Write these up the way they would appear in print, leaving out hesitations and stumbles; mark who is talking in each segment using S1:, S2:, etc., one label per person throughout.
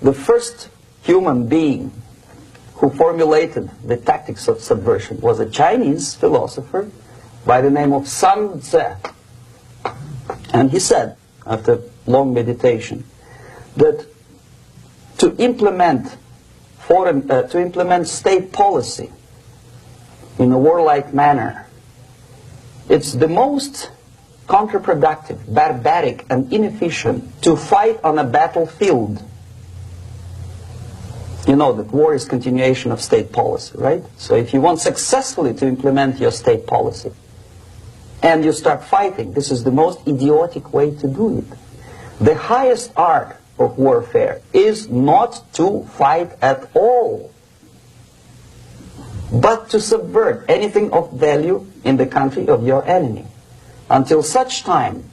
S1: the first human being who formulated the tactics of subversion was a Chinese philosopher by the name of Sun Tzu. And he said, after long meditation, that to implement state policy in a warlike manner, it's the most counterproductive, barbaric, and inefficient to fight on a battlefield. You know that war is continuation of state policy, right? So if you want successfully to implement your state policy, and you start fighting, this is the most idiotic way to do it. The highest art of warfare is not to fight at all, but to subvert anything of value in the country of your enemy, until such time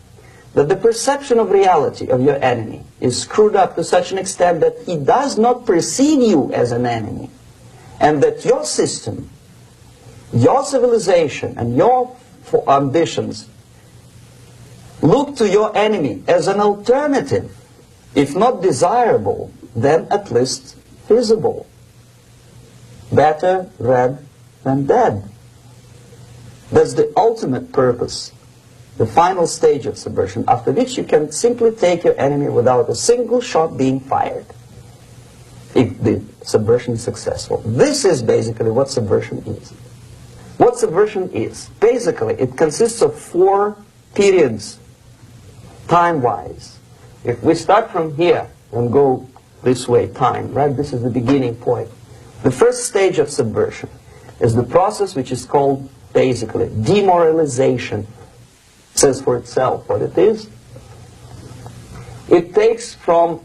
S1: that the perception of reality of your enemy is screwed up to such an extent that he does not perceive you as an enemy, and that your system, your civilization, and your ambitions look to your enemy as an alternative, if not desirable, then at least feasible. Better red than dead. That's the ultimate purpose, the final stage of subversion, after which you can simply take your enemy without a single shot being fired, if the subversion is successful. This is basically what subversion is. What subversion is, basically, it consists of 4 periods, time-wise. If we start from here and go this way, time, right? This is the beginning point. The first stage of subversion is the process which is called, basically, demoralization. It says for itself what it is. It takes from,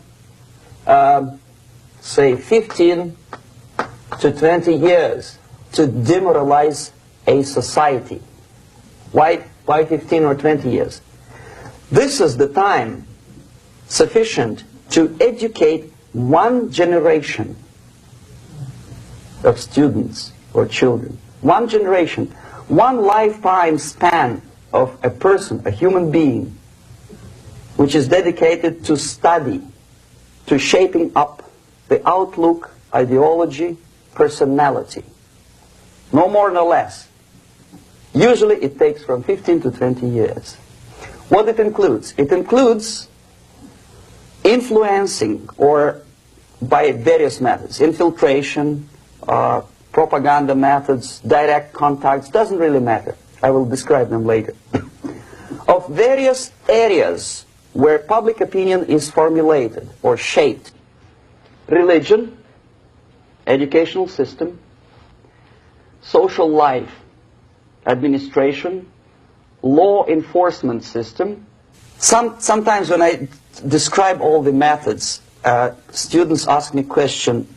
S1: say, 15 to 20 years to demoralize a society. Why 15 or 20 years? This is the time sufficient to educate one generation of students or children. One generation, one lifetime span of a person, a human being, which is dedicated to study, to shaping up the outlook, ideology, personality. No more, no less. Usually it takes from 15 to 20 years. What it includes? It includes influencing, or by various methods, infiltration, propaganda methods, direct contacts, doesn't really matter. I will describe them later. Of various areas where public opinion is formulated or shaped. Religion, educational system, social life, administration, law enforcement system. Sometimes when I describe all the methods, students ask me question,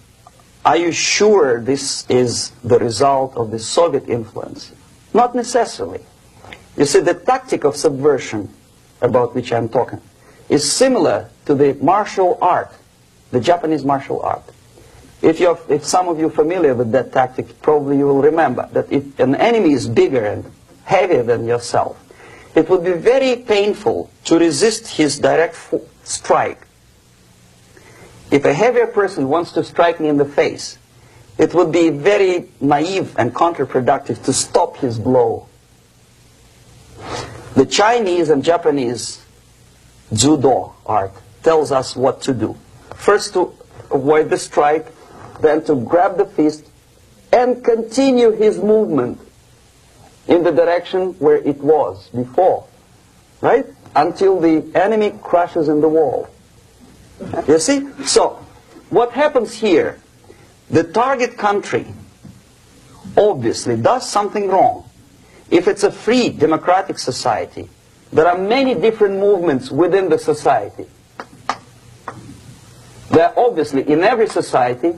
S1: are you sure this is the result of the Soviet influence? Not necessarily. You see, the tactic of subversion, about which I'm talking, is similar to the martial art, the Japanese martial art. If some of you are familiar with that tactic, probably you will remember that if an enemy is bigger and heavier than yourself, it would be very painful to resist his direct strike. If a heavier person wants to strike me in the face, it would be very naive and counterproductive to stop his blow. The Chinese and Japanese judo art tells us what to do. First to avoid the strike, then to grab the fist and continue his movement in the direction where it was before, right? Until the enemy crashes in the wall. You see? So, what happens here? The target country obviously does something wrong. If it's a free democratic society, there are many different movements within the society. There are obviously, in every society,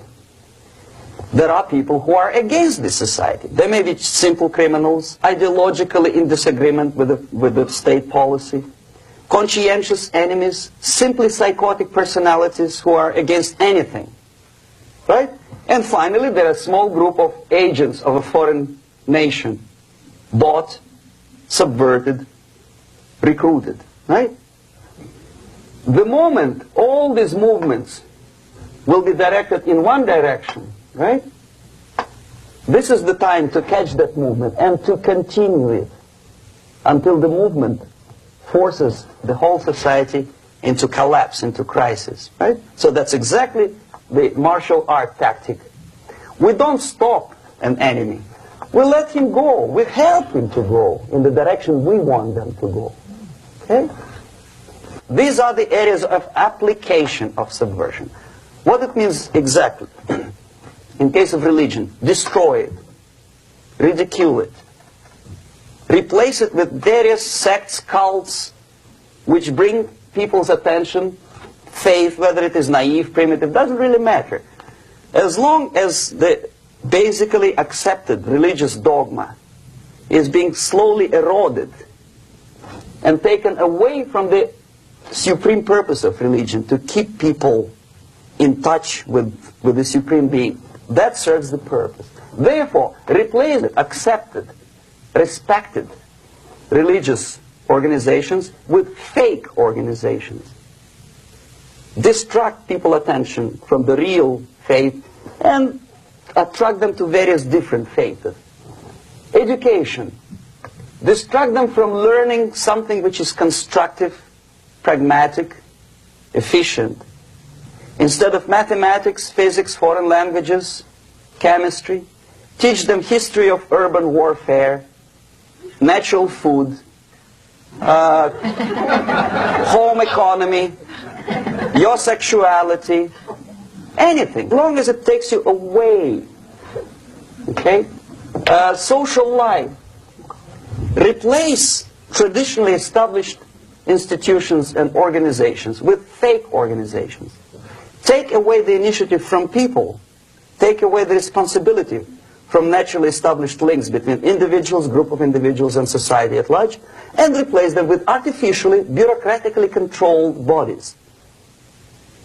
S1: there are people who are against this society. They may be simple criminals, ideologically in disagreement with the state policy, conscientious enemies, simply psychotic personalities who are against anything. Right? And finally, there are a small group of agents of a foreign nation, bought, subverted, recruited. Right? The moment all these movements will be directed in one direction, right? This is the time to catch that movement and to continue it until the movement forces the whole society into collapse, into crisis, right? So that's exactly the martial art tactic. We don't stop an enemy. We let him go. We help him to go in the direction we want them to go. Okay? These are the areas of application of subversion. What it means exactly. In case of religion, destroy it, ridicule it, replace it with various sects, cults, which bring people's attention, faith, whether it is naive, primitive, doesn't really matter. As long as the basically accepted religious dogma is being slowly eroded and taken away from the supreme purpose of religion, to keep people in touch with the supreme being, that serves the purpose. Therefore, replace it, accepted, respected religious organizations with fake organizations. Distract people's attention from the real faith and attract them to various different faiths. Education. Distract them from learning something which is constructive, pragmatic, efficient. Instead of mathematics, physics, foreign languages, chemistry, teach them history of urban warfare, natural food, home economy, your sexuality, anything, as long as it takes you away. Okay? Social life. Replace traditionally established institutions and organizations with fake organizations. Take away the initiative from people. Take away the responsibility from naturally established links between individuals, group of individuals, and society at large, and replace them with artificially, bureaucratically controlled bodies.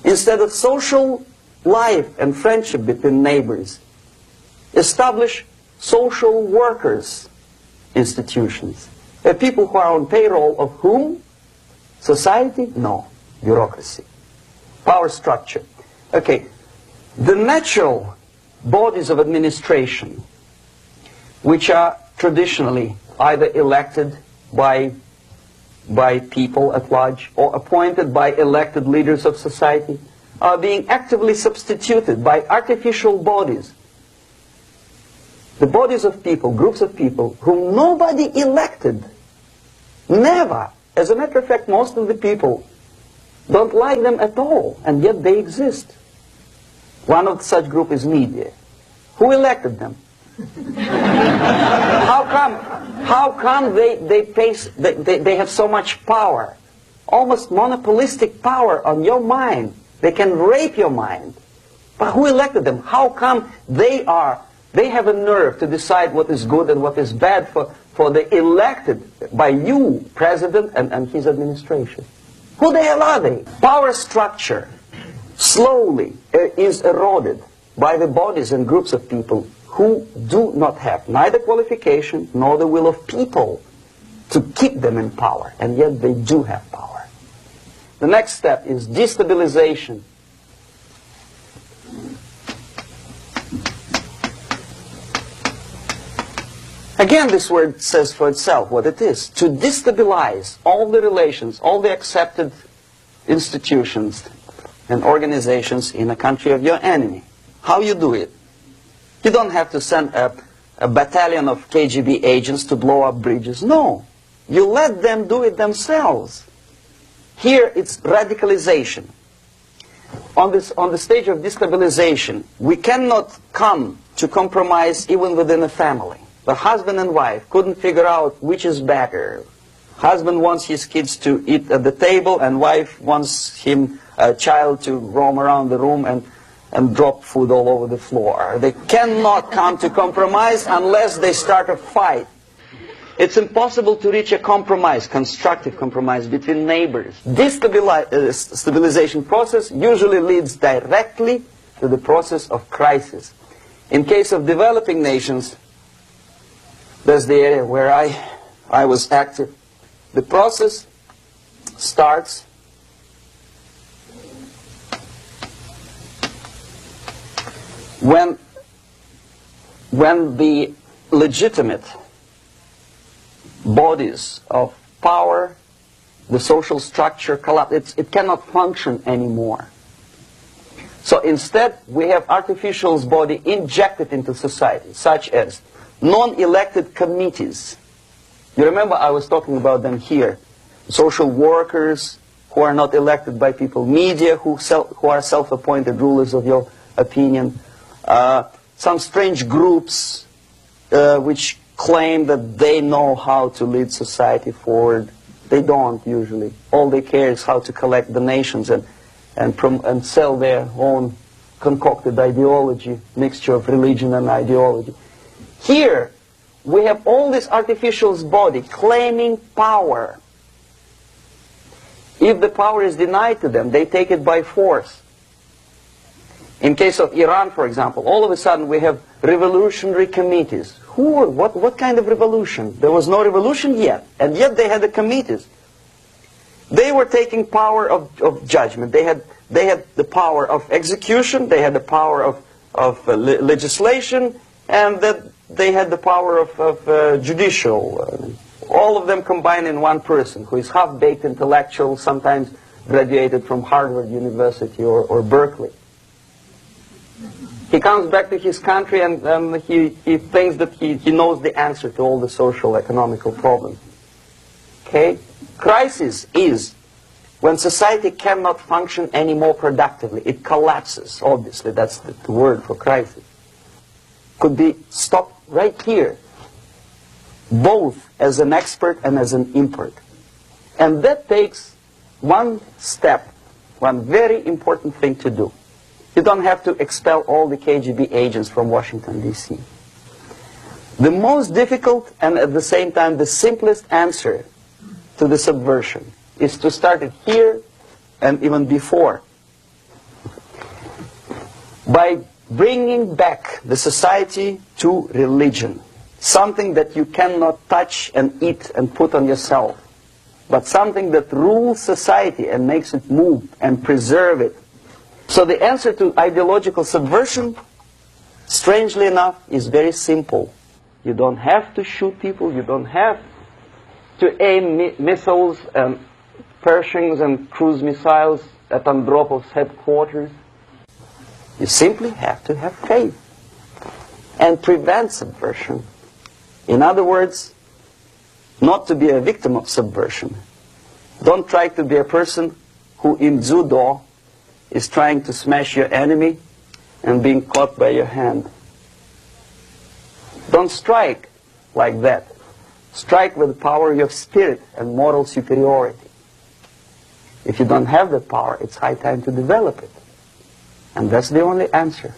S1: Instead of social life and friendship between neighbors, establish social workers institutions. People who are on payroll of whom? Society? No. Bureaucracy. Power structure. Okay. The natural bodies of administration, which are traditionally either elected by people at large or appointed by elected leaders of society, are being actively substituted by artificial bodies. The bodies of people, groups of people, whom nobody elected. Never. As a matter of fact, most of the people don't like them at all, and yet they exist. One of such group is media. Who elected them? How come they have so much power? Almost monopolistic power on your mind. They can rape your mind. But who elected them? How come they have a nerve to decide what is good and what is bad for the elected by you, president, and his administration? Who the hell are they? Power structure slowly is eroded by the bodies and groups of people who do not have neither qualification nor the will of people to keep them in power, and yet they do have power. The next step is destabilization. Again, this word says for itself what it is. To destabilize all the relations, all the accepted institutions and organizations in a country of your enemy. How you do it? You don't have to send a battalion of KGB agents to blow up bridges. No. You let them do it themselves. Here it's radicalization. On the stage of destabilization, we cannot come to compromise even within a family. The husband and wife couldn't figure out which is better. Husband wants his kids to eat at the table, and wife wants a child to roam around the room and drop food all over the floor. They cannot come to compromise unless they start a fight. It's impossible to reach a compromise, constructive compromise between neighbors. This stabilization process usually leads directly to the process of crisis. In case of developing nations, that's the area where I was active. The process starts When the legitimate bodies of power, the social structure collapse, it cannot function anymore. So instead, we have artificial body injected into society, such as non-elected committees. You remember I was talking about them here. Social workers who are not elected by people, media who are self-appointed rulers of your opinion, some strange groups which claim that they know how to lead society forward. They don't usually. All they care is how to collect donations and sell their own concocted ideology, mixture of religion and ideology. Here, we have all this artificial body claiming power. If the power is denied to them, they take it by force. In case of Iran, for example, all of a sudden we have revolutionary committees. What kind of revolution? There was no revolution yet, and yet they had the committees. They were taking power of judgment. They had the power of execution, they had the power of legislation, and that they had the power of judicial. All of them combined in one person, who is half-baked intellectual, sometimes graduated from Harvard University or Berkeley. He comes back to his country and he thinks that he knows the answer to all the social, economical problems. Okay? Crisis is when society cannot function any more productively. It collapses, obviously. That's the word for crisis. Could be stopped right here, both as an expert and as an import. And that takes one step, one very important thing to do. You don't have to expel all the KGB agents from Washington, D.C. The most difficult and at the same time the simplest answer to the subversion is to start it here and even before, by bringing back the society to religion, something that you cannot touch and eat and put on yourself, but something that rules society and makes it move and preserve it. So the answer to ideological subversion, strangely enough, is very simple. You don't have to shoot people, you don't have to aim missiles and Pershings and cruise missiles at Andropov's headquarters. You simply have to have faith and prevent subversion. In other words, not to be a victim of subversion. Don't try to be a person who in judo is trying to smash your enemy and being caught by your hand. Don't strike like that. Strike with the power of your spirit and moral superiority. If you don't have that power, it's high time to develop it. And that's the only answer.